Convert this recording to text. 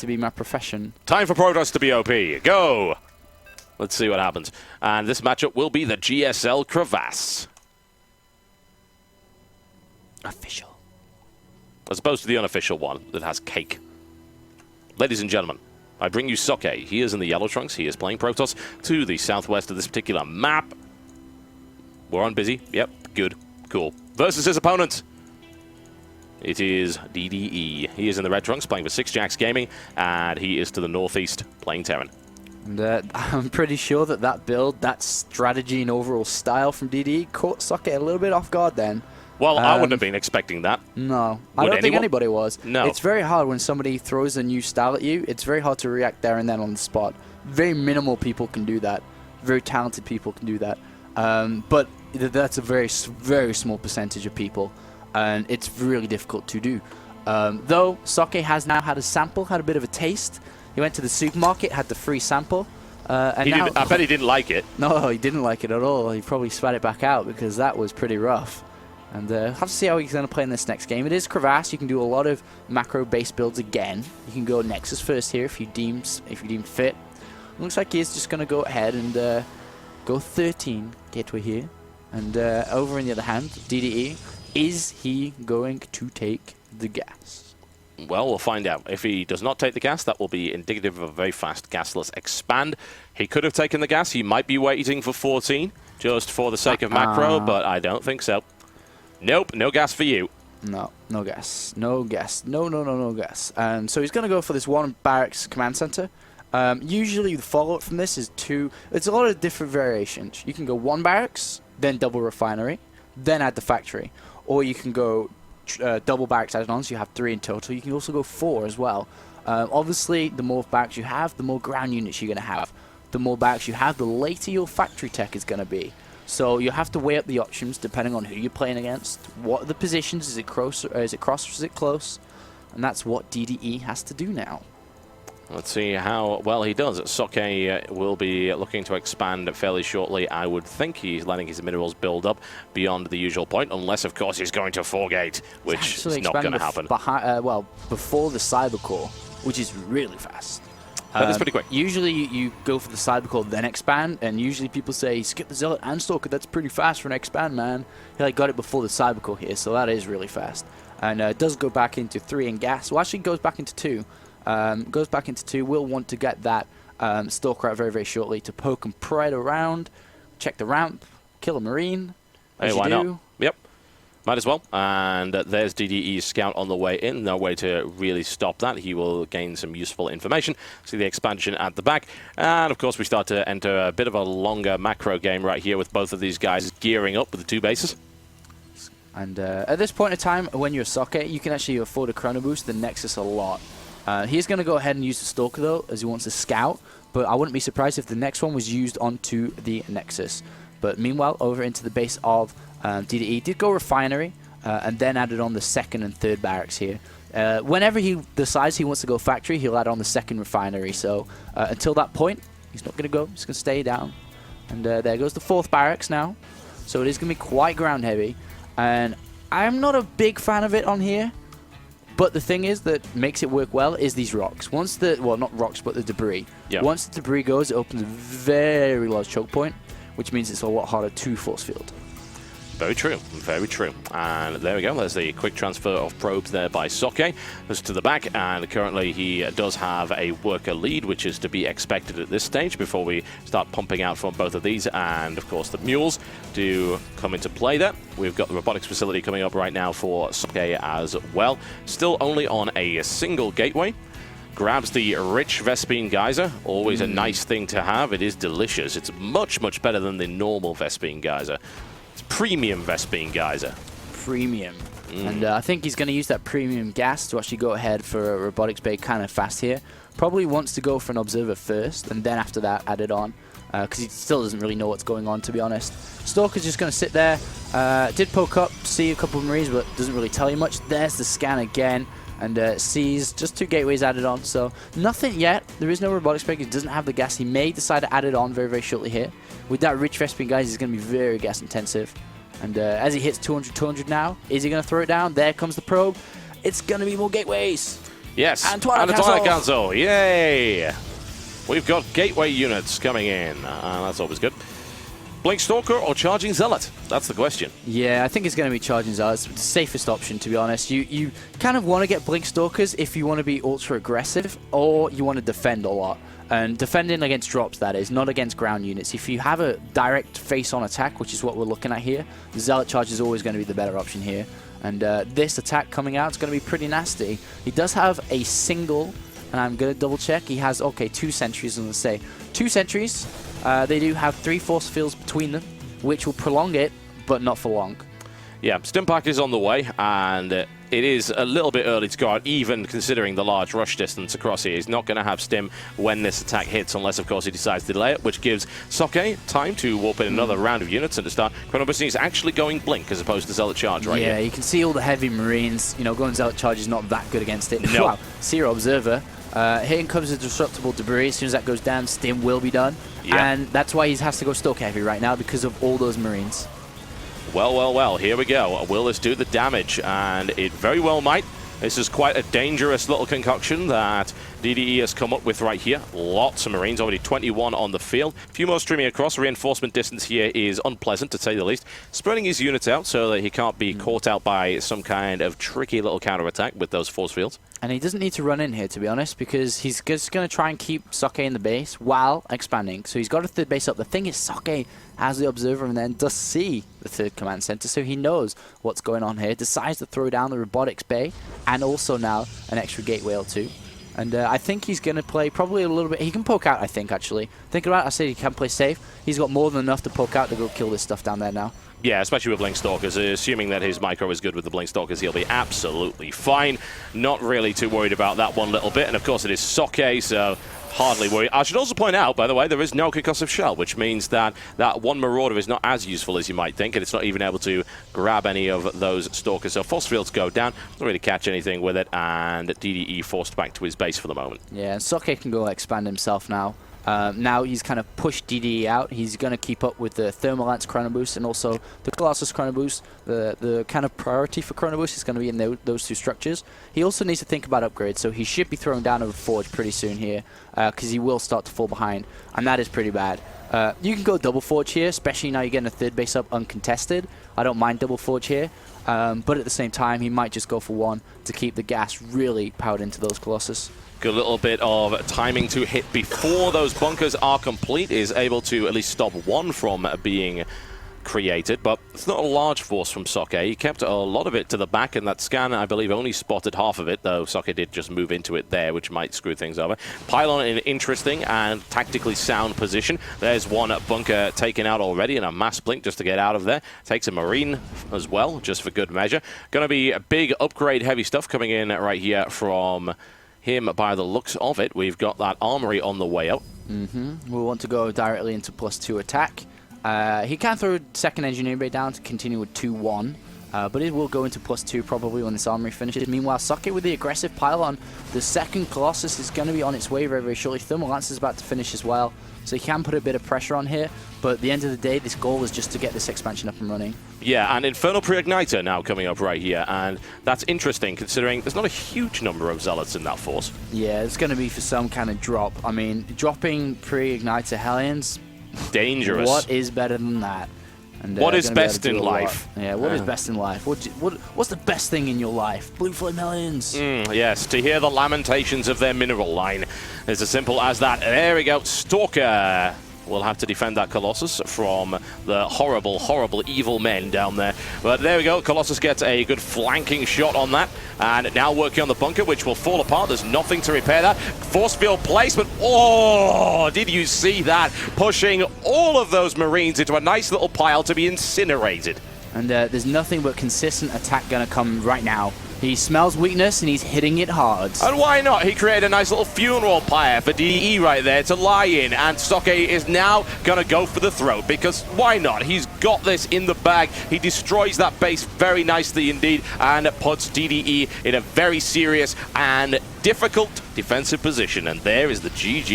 to be my profession. Time for Protoss to be OP. Go! Let's see what happens. And this matchup will be the GSL Crevasse. Official. As opposed to the unofficial one that has cake. Ladies and gentlemen, I bring you Socke. He is in the yellow trunks. He is playing Protoss to the southwest of this particular map. We're on busy. Yep, good. Cool. Versus his opponent. It is DDE. He is in the red trunks playing for Six Jacks Gaming, and he is to the northeast playing Terran. And I'm pretty sure that build, that strategy and overall style from DDE caught Socke a little bit off guard then. Well, I wouldn't have been expecting that. No, I don't think anybody was. No. It's very hard when somebody throws a new style at you. It's very hard to react there and then on the spot. Very minimal people can do that. Very talented people can do that. But that's a very, very small percentage of people. And it's really difficult to do. Though, Socke has now had a sample, had a bit of a taste. He went to the supermarket, had the free sample. And now, I bet he didn't like it. No, he didn't like it at all. He probably spat it back out because that was pretty rough. And have to see how he's going to play in this next game. It is Crevasse. You can do a lot of macro-based builds again. You can go Nexus first here if you deem fit. Looks like he's just going to go ahead and go 13 gateway here. And over in the other hand, DDE, is he going to take the gas? Well, we'll find out. If he does not take the gas, that will be indicative of a very fast gasless expand. He could have taken the gas. He might be waiting for 14 just for the sake of macro, but I don't think so. Nope, no gas for you. No gas. No gas. No gas. And so he's going to go for this one barracks command center. Usually the follow-up from this is two. It's a lot of different variations. You can go one barracks, then double refinery, then add the factory. Or you can go double barracks added on, so you have 3 in total. You can also go 4 as well. Obviously, the more barracks you have, the more ground units you're going to have. The more barracks you have, the later your factory tech is going to be. So you have to weigh up the options depending on who you're playing against. What are the positions? Is it cross or is it close? And that's what DDE has to do now. Let's see how well he does. Socke will be looking to expand fairly shortly. I would think he's letting his minerals build up beyond the usual point, unless, of course, he's going to 4-gate, which is not going to happen. Well, before the cyber core, which is really fast. That is pretty quick. Usually you go for the cyber core, then expand, and usually people say, skip the Zealot and Stalker, that's pretty fast for an expand, man. He got it before the cyber core here, so that is really fast. And it does go back into 3 in gas. Well, actually it goes back into 2. Goes back into 2. We'll want to get that Stalker out very, very shortly to poke him right around, check the ramp, kill a Marine. Hey, why not? Yep. Might as well. And there's DDE's scout on the way in. No way to really stop that. He will gain some useful information. See the expansion at the back. And, of course, we start to enter a bit of a longer macro game right here with both of these guys gearing up with the 2 bases. And at this point in time, when you're Socke, you can actually afford a chrono boost the Nexus a lot. He's going to go ahead and use the Stalker, though, as he wants to scout. But I wouldn't be surprised if the next one was used onto the Nexus. But meanwhile, over into the base of DDE did go refinery and then added on the 2nd and 3rd barracks here. Whenever he decides he wants to go factory, he'll add on the 2nd refinery. So until that point, he's not going to go. He's going to stay down. And there goes the 4th barracks now. So it is going to be quite ground heavy. And I'm not a big fan of it on here. But the thing is that makes it work well is these rocks. Once the, well, not rocks, but the debris. Yep. Once the debris goes, it opens a very large choke point, which means it's a lot harder to force field. Very true, very true. And there we go, there's the quick transfer of probes there by Socke. This to the back, and currently he does have a worker lead, which is to be expected at this stage before we start pumping out from both of these. And of course the mules do come into play there. We've got the robotics facility coming up right now for Socke as well. Still only on a single gateway. Grabs the rich Vespene Geyser, always a nice thing to have. It is delicious. It's much, much better than the normal Vespene Geyser. It's premium Vespene Geyser. Premium. And I think he's going to use that premium gas to actually go ahead for a robotics bay kind of fast here. Probably wants to go for an observer first, and then after that add it on. Because he still doesn't really know what's going on, to be honest. Stalker's just going to sit there. Did poke up, see a couple of Marines, but doesn't really tell you much. There's the scan again. And sees just 2 gateways added on, so nothing yet. There is no robotics break. He doesn't have the gas. He may decide to add it on very, very shortly here. With that rich Vespene, guys, he's going to be very gas intensive. And as he hits 200 now, is he going to throw it down? There comes the probe. It's going to be more gateways. Yes, And Twilight Council. Yay! We've got gateway units coming in. That's always good. Blink Stalker or Charging Zealot? That's the question. Yeah, I think it's going to be Charging Zealot. It's the safest option, to be honest. You kind of want to get Blink Stalkers if you want to be ultra aggressive or you want to defend a lot. And defending against drops, that is, not against ground units. If you have a direct face-on attack, which is what we're looking at here, the Zealot Charge is always going to be the better option here. And this attack coming out is going to be pretty nasty. He does have a single, and I'm going to double check. He has, okay, 2 sentries, I'm going to say. 2 sentries. They do have 3 force fields between them, which will prolong it, but not for long. Yeah, Stimpack is on the way, and it is a little bit early to go out, even considering the large rush distance across here. He's not going to have Stim when this attack hits, unless, of course, he decides to delay it, which gives Socke time to warp in another round of units and to start. Chronobusting is actually going Blink as opposed to Zealot Charge right here. Yeah, you can see all the heavy Marines. You know, going Zealot Charge is not that good against it. No. Wow, Seer Observer. Here comes the Disruptible Debris. As soon as that goes down, Stim will be done. Yeah. And that's why he has to go Stalker Heavy right now, because of all those Marines. Well, here we go. Will this do the damage? And it very well might. This is quite a dangerous little concoction that DDE has come up with right here. Lots of Marines, already 21 on the field. A few more streaming across. Reinforcement distance here is unpleasant, to say the least. Spreading his units out so that he can't be caught out by some kind of tricky little counterattack with those force fields. And he doesn't need to run in here, to be honest, because he's just going to try and keep Socke in the base while expanding. So he's got a third base up. The thing is, Socke has the Observer and then does see the third command center, so he knows what's going on here. Decides to throw down the Robotics Bay and also now an extra Gateway or 2. And I think he's going to play probably a little bit. He can poke out, I think, actually. Thinking about it, I said he can play safe. He's got more than enough to poke out to go kill this stuff down there now. Yeah, especially with Blink Stalkers. Assuming that his micro is good with the Blink Stalkers, he'll be absolutely fine. Not really too worried about that one little bit. And of course, it is Socke, so hardly worried. I should also point out, by the way, there is no concussive shell, which means that that one Marauder is not as useful as you might think, and it's not even able to grab any of those Stalkers. So force fields go down, not really catch anything with it, and DDE forced back to his base for the moment. Yeah, and Socke can go expand himself now. Now he's kind of pushed DDE out. He's going to keep up with the Thermal Lance Chrono Boost and also the Colossus Chrono Boost. The kind of priority for Chrono Boost is going to be in those 2 structures. He also needs to think about upgrades, so he should be throwing down a Forge pretty soon here, because he will start to fall behind, and that is pretty bad. You can go double Forge here, especially now you're getting a third base up uncontested. I don't mind double Forge here, but at the same time, he might just go for 1 to keep the gas really powered into those Colossus. Good little bit of timing to hit before those bunkers are complete, is able to at least stop 1 from being created, but it's not a large force from Socke. He kept a lot of it to the back, and that scan, I believe, only spotted half of it, though Socke did just move into it there, which might screw things over. Pylon in an interesting and tactically sound position. There's 1 bunker taken out already, and a mass blink just to get out of there. Takes a Marine as well, just for good measure. Going to be a big upgrade heavy stuff coming in right here from him by the looks of it. We've got that armory on the way out. We want to go directly into +2 attack. He can throw second engineering bay down to continue with 2-1, but it will go into +2 probably when this armory finishes. Meanwhile, Socke with the aggressive pylon. The second Colossus is going to be on its way very, very shortly. Thermal Lance is about to finish as well, so he can put a bit of pressure on here. But at the end of the day, this goal is just to get this expansion up and running. Yeah, and Infernal Pre-Igniter now coming up right here, and that's interesting considering there's not a huge number of Zealots in that force. Yeah, it's going to be for some kind of drop. I mean, dropping Pre-Igniter Hellions, dangerous. What is better than that? And, what is best in life? Yeah, what is best in life? What's the best thing in your life? Blue Flame Hellions. Yes, to hear the lamentations of their mineral line. It's as simple as that. There we go, Stalker. We'll have to defend that Colossus from the horrible, horrible, evil men down there. But there we go. Colossus gets a good flanking shot on that. And now working on the bunker, which will fall apart. There's nothing to repair that. Force field placement. Oh, did you see that? Pushing all of those Marines into a nice little pile to be incinerated. And there's nothing but consistent attack going to come right now. He smells weakness and he's hitting it hard. And why not? He created a nice little funeral pyre for DDE right there to lie in. And Socke is now going to go for the throat because why not? He's got this in the bag. He destroys that base very nicely indeed and puts DDE in a very serious and difficult defensive position. And there is the GG.